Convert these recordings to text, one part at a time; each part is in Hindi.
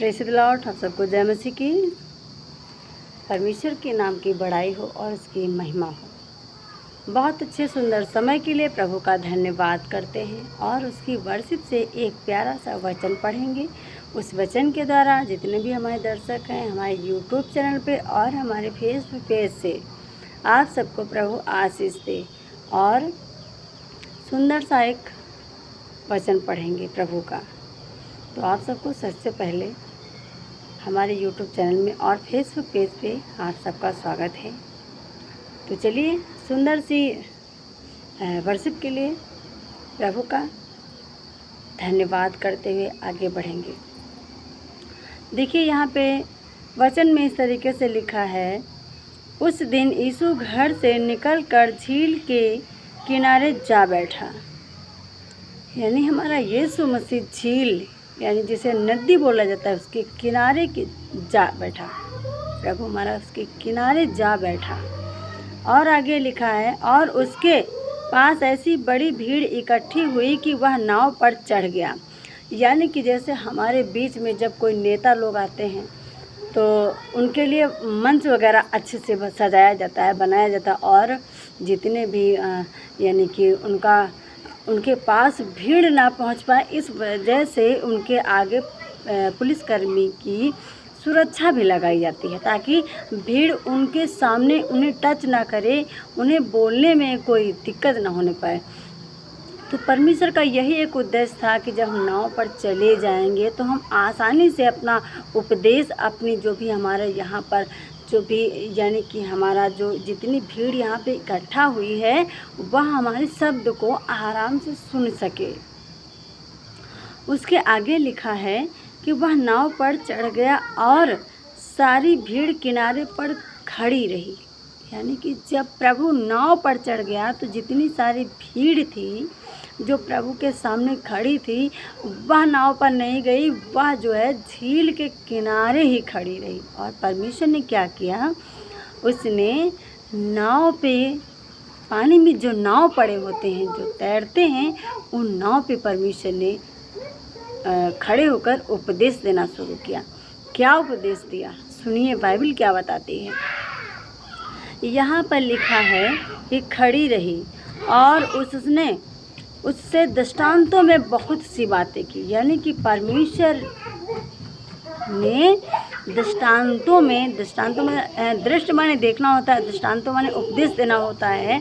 प्रेषित लॉर्ड आप सबको जय मसीह की। परमेश्वर के नाम की बड़ाई हो और उसकी महिमा हो। बहुत अच्छे सुंदर समय के लिए प्रभु का धन्यवाद करते हैं और उसकी वर्षिप से एक प्यारा सा वचन पढ़ेंगे। उस वचन के द्वारा जितने भी हमारे दर्शक हैं हमारे यूट्यूब चैनल पे और हमारे फेसबुक पेज से आप सबको प्रभु आशीष दे और सुंदर सा एक वचन पढ़ेंगे प्रभु का। तो आप सबको सबसे पहले हमारे यूट्यूब चैनल में और फेसबुक पेज पे आप सबका स्वागत है। तो चलिए सुंदर सी वर्शिप के लिए प्रभु का धन्यवाद करते हुए आगे बढ़ेंगे। देखिए यहाँ पे वचन में इस तरीके से लिखा है, उस दिन यीशु घर से निकलकर झील के किनारे जा बैठा। यानी हमारा यीशु मसीह झील यानी जिसे नदी बोला जाता है उसके किनारे की जा बैठा। प्रभु हमारा उसके किनारे जा बैठा। और आगे लिखा है, और उसके पास ऐसी बड़ी भीड़ इकट्ठी हुई कि वह नाव पर चढ़ गया। यानी कि जैसे हमारे बीच में जब कोई नेता लोग आते हैं तो उनके लिए मंच वगैरह अच्छे से सजाया जाता है, बनाया जाता है और जितने भी यानी कि उनके पास भीड़ ना पहुंच पाए, इस वजह से उनके आगे पुलिसकर्मी की सुरक्षा भी लगाई जाती है ताकि भीड़ उनके सामने उन्हें टच ना करे, उन्हें बोलने में कोई दिक्कत ना होने पाए। तो परमेश्वर का यही एक उद्देश्य था कि जब हम नाव पर चले जाएंगे तो हम आसानी से अपना उपदेश, अपनी जो भी हमारे यहाँ पर जो भी यानी कि हमारा जो जितनी भीड़ यहाँ पे इकट्ठा हुई है वह हमारे शब्द को आराम से सुन सके। उसके आगे लिखा है कि वह नाव पर चढ़ गया और सारी भीड़ किनारे पर खड़ी रही। यानी कि जब प्रभु नाव पर चढ़ गया तो जितनी सारी भीड़ थी जो प्रभु के सामने खड़ी थी वह नाव पर नहीं गई, वह जो है झील के किनारे ही खड़ी रही। और परमेश्वर ने क्या किया, उसने नाव पे पानी में जो नाव पड़े होते हैं जो तैरते हैं उन नाव पे परमेश्वर ने खड़े होकर उपदेश देना शुरू किया। क्या उपदेश दिया सुनिए, बाइबल क्या बताती है। यहाँ पर लिखा है कि खड़ी रही और उससे दृष्टांतों में बहुत सी बातें की। यानी कि परमेश्वर ने दृष्टांतों में दृष्ट माने देखना होता है, दृष्टांतों माने उपदेश देना होता है।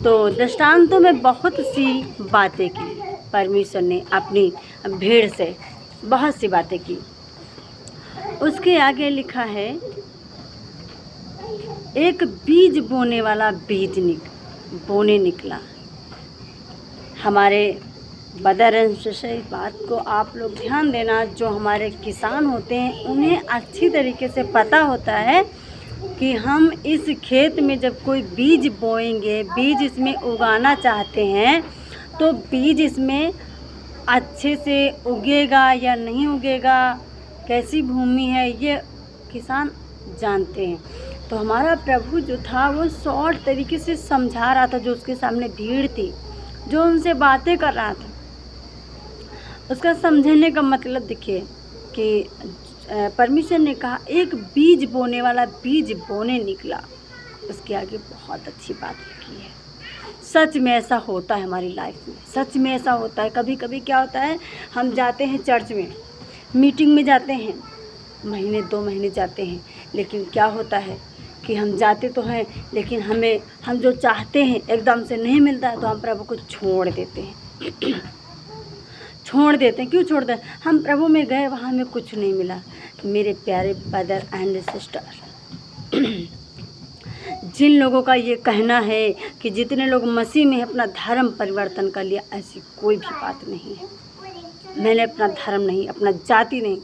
तो दृष्टांतों में बहुत सी बातें की परमेश्वर ने अपनी भीड़ से, बहुत सी बातें की। उसके आगे लिखा है, एक बीज बोने वाला बोने निकला। हमारे बदरंश से इस बात को आप लोग ध्यान देना, जो हमारे किसान होते हैं उन्हें अच्छी तरीके से पता होता है कि हम इस खेत में जब कोई बीज बोएंगे, बीज इसमें उगाना चाहते हैं तो बीज इसमें अच्छे से उगेगा या नहीं उगेगा, कैसी भूमि है, ये किसान जानते हैं। तो हमारा प्रभु जो था वो शॉर्ट तरीके से समझा रहा था, जो उसके सामने भीड़ थी, जो उनसे बातें कर रहा था। उसका समझने का मतलब देखिए कि परमेश्वर ने कहा एक बीज बोने वाला बीज बोने निकला। उसके आगे बहुत अच्छी बात लिखी है। सच में ऐसा होता है हमारी लाइफ में, सच में ऐसा होता है। कभी कभी क्या होता है, हम जाते हैं चर्च में, मीटिंग में जाते हैं, महीने 2 महीने जाते हैं, लेकिन क्या होता है कि हम जाते तो हैं लेकिन हम जो चाहते हैं एकदम से नहीं मिलता है तो हम प्रभु को छोड़ देते हैं। छोड़ देते हैं। क्यों छोड़ते हैं? हम प्रभु में गए, वहाँ हमें कुछ नहीं मिला। मेरे प्यारे ब्रदर एंड सिस्टर, जिन लोगों का ये कहना है कि जितने लोग मसीह में अपना धर्म परिवर्तन कर लिया, ऐसी कोई भी बात नहीं है। मैंने अपना धर्म नहीं, अपना जाति नहीं,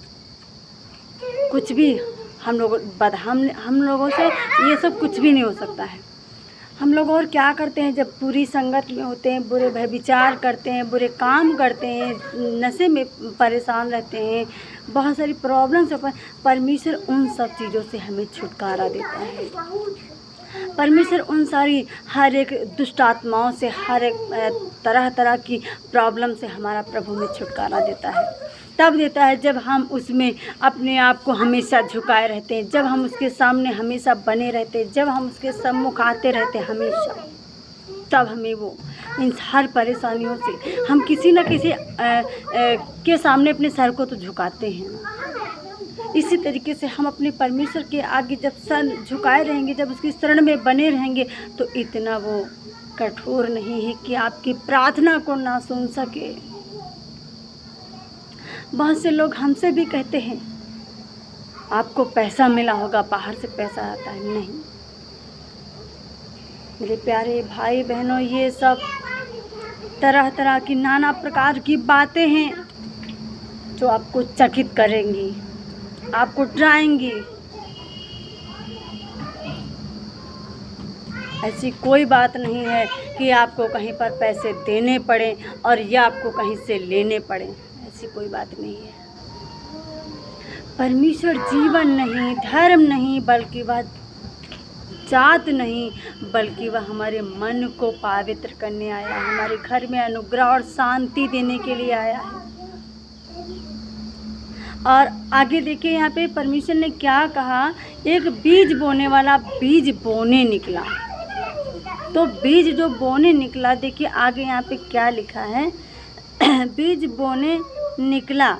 कुछ भी हम लोगों से ये सब कुछ भी नहीं हो सकता है। हम लोग और क्या करते हैं, जब बुरी संगत में होते हैं, बुरे व्यभिचार करते हैं, बुरे काम करते हैं, नशे में परेशान रहते हैं, बहुत सारी प्रॉब्लम्स होती हैं, परमेश्वर उन सब चीज़ों से हमें छुटकारा देता है। परमेश्वर उन सारी हर एक दुष्ट आत्माओं से, हर एक तरह तरह की प्रॉब्लम से हमारा प्रभु में छुटकारा देता है। तब देता है जब हम उसमें अपने आप को हमेशा झुकाए रहते हैं, जब हम उसके सामने हमेशा बने रहते हैं, जब हम उसके सम्मुख आते रहते हैं हमेशा, तब हमें वो इन हर परेशानियों से हम किसी न किसी के सामने अपने सर को तो झुकाते हैं ना। इसी तरीके से हम अपने परमेश्वर के आगे जब सर झुकाए रहेंगे, जब उसकी शरण में बने रहेंगे, तो इतना वो कठोर नहीं है कि आपकी प्रार्थना को ना सुन सके। बहुत से लोग हमसे भी कहते हैं आपको पैसा मिला होगा, बाहर से पैसा आता है। नहीं मेरे प्यारे भाई बहनों, ये सब तरह तरह की नाना प्रकार की बातें हैं जो आपको चकित करेंगी, आपको डराएंगी। ऐसी कोई बात नहीं है कि आपको कहीं पर पैसे देने पड़े और या आपको कहीं से लेने पड़े, ऐसी कोई बात नहीं है। परमेश्वर जीवन नहीं, धर्म नहीं, बल्कि वह जात नहीं, बल्कि वह हमारे मन को पवित्र करने आया है, हमारे घर में अनुग्रह और शांति देने के लिए आया है। और आगे देखिए यहाँ पे परमेश्वर ने क्या कहा, एक बीज बोने वाला बीज बोने निकला। तो बीज जो बोने निकला, देखिए आगे यहाँ पे क्या लिखा है, बीज बोने निकला।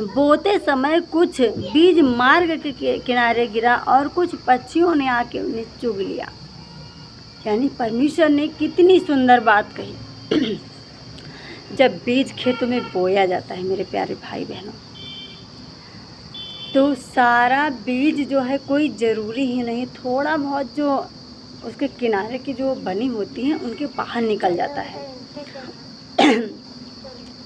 बोते समय कुछ बीज मार्ग के किनारे गिरा और कुछ पक्षियों ने आके उन्हें चुग लिया। यानी परमेश्वर ने कितनी सुंदर बात कही। जब बीज खेतों में बोया जाता है मेरे प्यारे भाई बहनों, तो सारा बीज जो है कोई ज़रूरी ही नहीं, थोड़ा बहुत जो उसके किनारे की जो बनी होती हैं उनके बाहर निकल जाता है।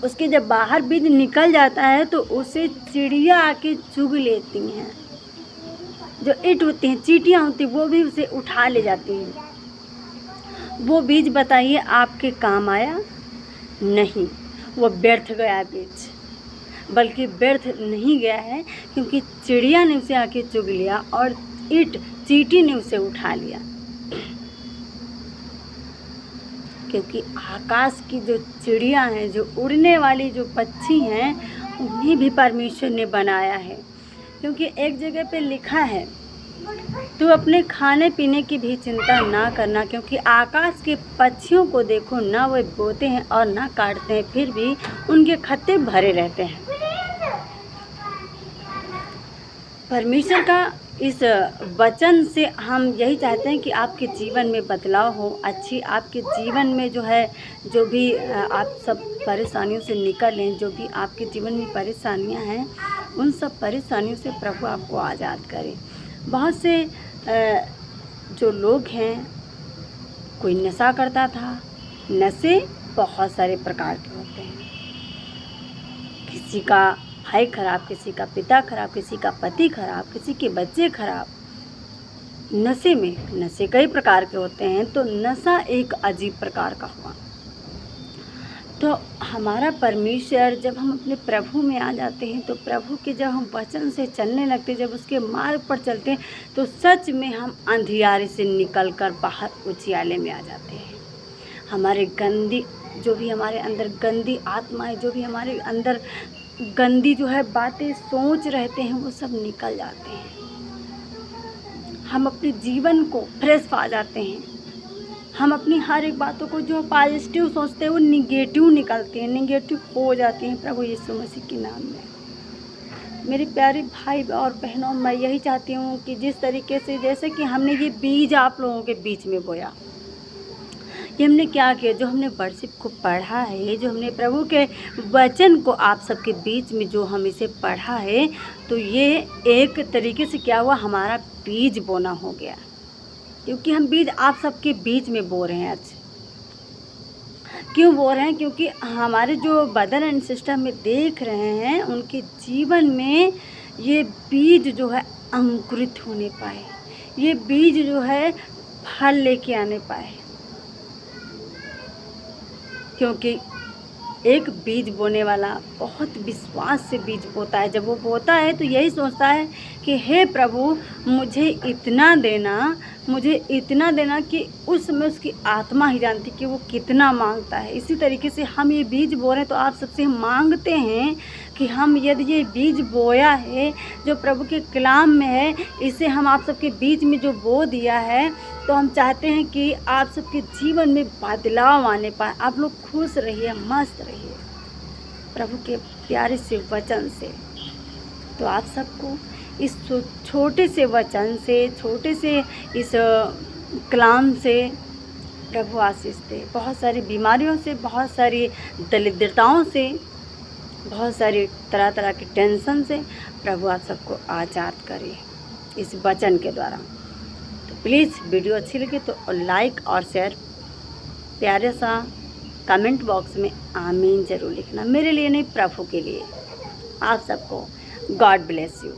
उसके जब बाहर बीज निकल जाता है तो उसे चिड़िया आके चुग लेती हैं। जो ईंट होती हैं, चींटियाँ होती हैं, वो भी उसे उठा ले जाती हैं। वो बीज बताइए आपके काम आया? नहीं, वो व्यर्थ गया बीज। बल्कि व्यर्थ नहीं गया है, क्योंकि चिड़िया ने उसे आके चुग लिया और ईंट चींटी ने उसे उठा लिया। क्योंकि आकाश की जो चिड़िया हैं, जो उड़ने वाली जो पक्षी हैं, उन्हें भी परमेश्वर ने बनाया है। क्योंकि एक जगह पे लिखा है, तू अपने खाने पीने की भी चिंता ना करना, क्योंकि आकाश के पक्षियों को देखो, ना वो बोते हैं और ना काटते हैं, फिर भी उनके खत्ते भरे रहते हैं। परमेश्वर का इस वचन से हम यही चाहते हैं कि आपके जीवन में बदलाव हो, अच्छी आपके जीवन में जो है, जो भी आप सब परेशानियों से निकलें। जो भी आपके जीवन में परेशानियां हैं, उन सब परेशानियों से प्रभु आपको आज़ाद करे। बहुत से जो लोग हैं, कोई नशा करता था, नशे बहुत सारे प्रकार के होते हैं। किसी का भाई खराब, किसी का पिता खराब, किसी का पति खराब, किसी के बच्चे खराब। नशे कई प्रकार के होते हैं, तो नशा एक अजीब प्रकार का हुआ। तो हमारा परमेश्वर, जब हम अपने प्रभु में आ जाते हैं, तो प्रभु के जब हम वचन से चलने लगते हैं, जब उसके मार्ग पर चलते हैं, तो सच में हम अंधियारे से निकलकर बाहर उजियाले में आ जाते हैं। हमारे गंदी, जो भी हमारे अंदर गंदी आत्माएं, जो भी हमारे अंदर गंदी जो है बातें सोच रहते हैं, वो सब निकल जाते हैं। हम अपने जीवन को फ्रेश पा जाते हैं। हम अपनी हर एक बातों को जो पॉजिटिव सोचते हैं, वो निगेटिव निकलते हैं, निगेटिव हो जाती हैं प्रभु यीशु मसीह के नाम में। मेरे प्यारे भाई और बहनों, मैं यही चाहती हूँ कि जिस तरीके से, जैसे कि हमने ये बीज आप लोगों के बीच में बोया, ये हमने क्या किया, जो हमने वर्शिप को पढ़ा है, जो हमने प्रभु के वचन को आप सबके बीच में जो हम इसे पढ़ा है, तो ये एक तरीके से क्या हुआ, हमारा बीज बोना हो गया। क्योंकि हम बीज आप सबके बीच में बो रहे हैं। आज क्यों बो रहे हैं? क्योंकि हमारे जो ब्रदर एंड सिस्टर में देख रहे हैं, उनके जीवन में ये बीज जो है अंकुरित होने पाए, ये बीज जो है फल लेके आने पाए। क्योंकि एक बीज बोने वाला बहुत विश्वास से बीज बोता है। जब वो बोता है तो यही सोचता है कि हे प्रभु, मुझे इतना देना, मुझे इतना देना कि उस समय उसकी आत्मा ही जानती कि वो कितना मांगता है। इसी तरीके से हम ये बीज बो रहे हैं तो आप सबसे हम मांगते हैं कि हम यदि ये बीज बोया है जो प्रभु के कलाम में है, इसे हम आप सबके बीच में जो बो दिया है, तो हम चाहते हैं कि आप सबके जीवन में बदलाव आने पाए। आप लोग खुश रहिए, मस्त रहिए प्रभु के प्यारे से वचन से। तो आप सबको इस छोटे से वचन से, छोटे से इस कलाम से प्रभु आशीष दे। बहुत सारी बीमारियों से, बहुत सारी दरिद्रताओं से, बहुत सारी तरह तरह की टेंशन से प्रभु आप सबको आज़ाद करे इस वचन के द्वारा। तो प्लीज़ वीडियो अच्छी लगे तो लाइक और शेयर, प्यारे सा कमेंट बॉक्स में आमीन ज़रूर लिखना। मेरे लिए नहीं, प्रभु के लिए। आप सबको गॉड ब्लेस यू।